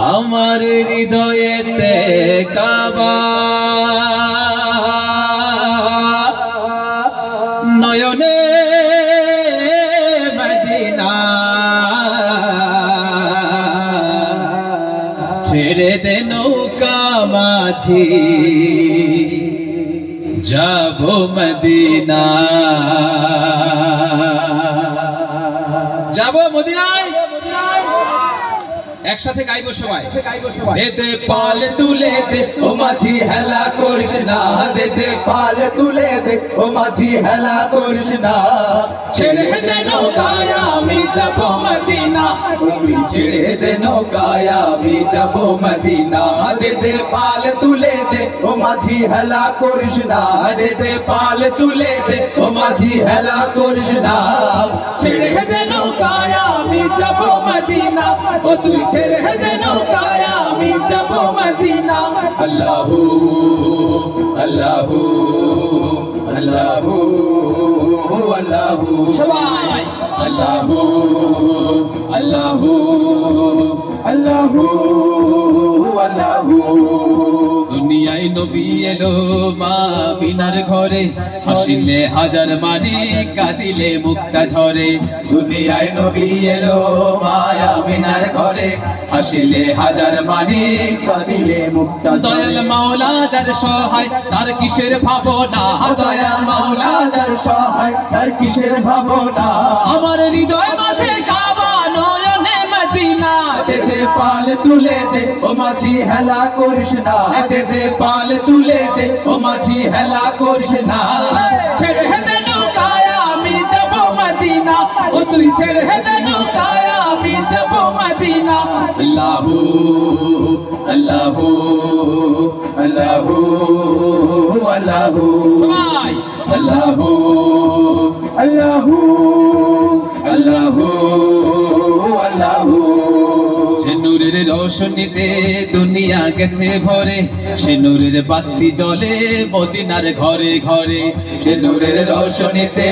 আমার হৃদয়েতে কাবা, নয়নে মদিনা, ছেড়ে দে নৌকা মাঝি, যাব মদিনা, যাব মদিনায়। একসাথে গাইবো সবাই। দেতে পাল তুলে দে ও মাঝি হেলা করিস না, দেতে পাল তুলে দে ও মাঝি হেলা করিস না, ছেড়ে দে নৌকায় আমি যাব মদিনা, তুমি ছেড়ে দে নৌকায় আমি যাব মদিনা। দেতে পাল তুলে দে ও মাঝি হেলা করিস না, দেতে পাল তুলে দে ও মাঝি হেলা করিস না, ছেড়ে দে নৌকায় আমি যাব মদিনা, ও তুই ছেড়ে দে নৌকায় আমি যাব মদিনা। আল্লাহু আল্লাহু আল্লাহু আল্লাহু সবাই আল্লাহু আল্লাহু আল্লাহু আল্লাহু। দুনিয়ায় নবী এলো মা বিনার ঘরে, হাসিলে হাজার মানে কাঁদিলে মুক্তা ঝরে। দুনিয়ায় নবী এলো মায়া বিনার ঘরে, হাসিলে হাজার মানে কাঁদিলে মুক্তা ঝরে। দয়াল মাওলা যার সহায় তার কিসের ভাবনা, দয়াল মাওলা যার সহায় তার কিসের ভাবনা। আমার হৃদয় মাঝে কাবা, নয়নে মদিনা, দেতে পাল তুলে দে ও মাঝি হেলা করিস না, দেতে পাল তুলে দে ও মাঝি হেলা করিস না, ছেড়ে দে নৌকায় আমি যাব মদিনা, ও তুই ছেড়ে দে নৌকায় আমি যাব মদিনা। আল্লাহু আল্লাহু আল্লাহু আল্লাহু আল্লাহু আল্লাহু আল্লাহু আল্লাহু। সে নূরের রোশনীতে দুনিয়া গেছে ভরে, সে নূরের বাতি জ্বলে মদিনার ঘরে ঘরে। সে নূরের রোশনীতে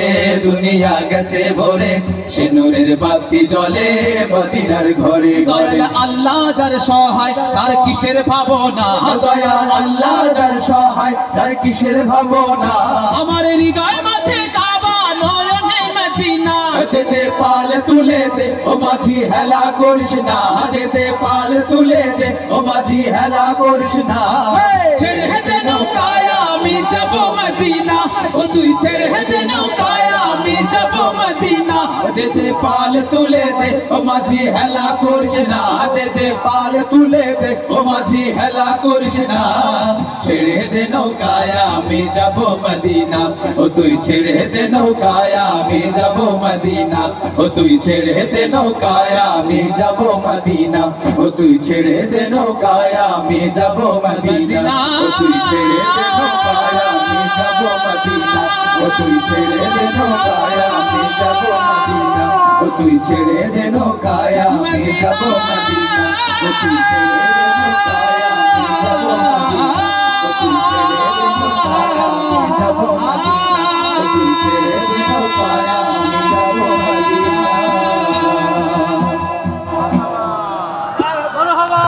দুনিয়া গেছে ভরে, সে নূরের বাতি জ্বলে মদিনার ঘরে ঘরে। আল্লাহ যার সহায় তার কিসের ভাবনা, দয়াল আল্লাহ যার সহায় তার কিসের ভাবনা। আমার হৃদয় মাঝে কাবা, নয়নে মদিনা, দেতে পাল তুলে দে ও মাঝি হেলা করিস না, দেতে পাল তুলে দে ও মাঝি হেলা করিস না, ছেড়ে দে নৌকায় আমি যাব মদিনা, ও তুই ছেড়ে দে নৌকায় আমি যাব মদিনা। দেতে পাল তুলে দে ও মাঝি হেলা করিস না, দেতে পাল তুলে দে ও মাঝি হেলা করিস না, ছেড়ে দে নৌকায় আমি যাব মদিনা, ও তুই ছেড়ে দে নৌকায় আমি যাব মদিনা, ও তুই ছেড়ে দে নৌকায় আমি যাব মদিনা, ও তুই ছেড়ে দে নৌকায় আমি যাব মদিনা, ও তুই ছেড়ে দে নৌকায় আমি যাব মদিনা, ও তুই ছেড়ে দে নৌকায় আমি যাব মদিনা, ও তুই ছেড়ে দে নৌকায় আমি যাব মদিনা, ও তুই ছেড়ে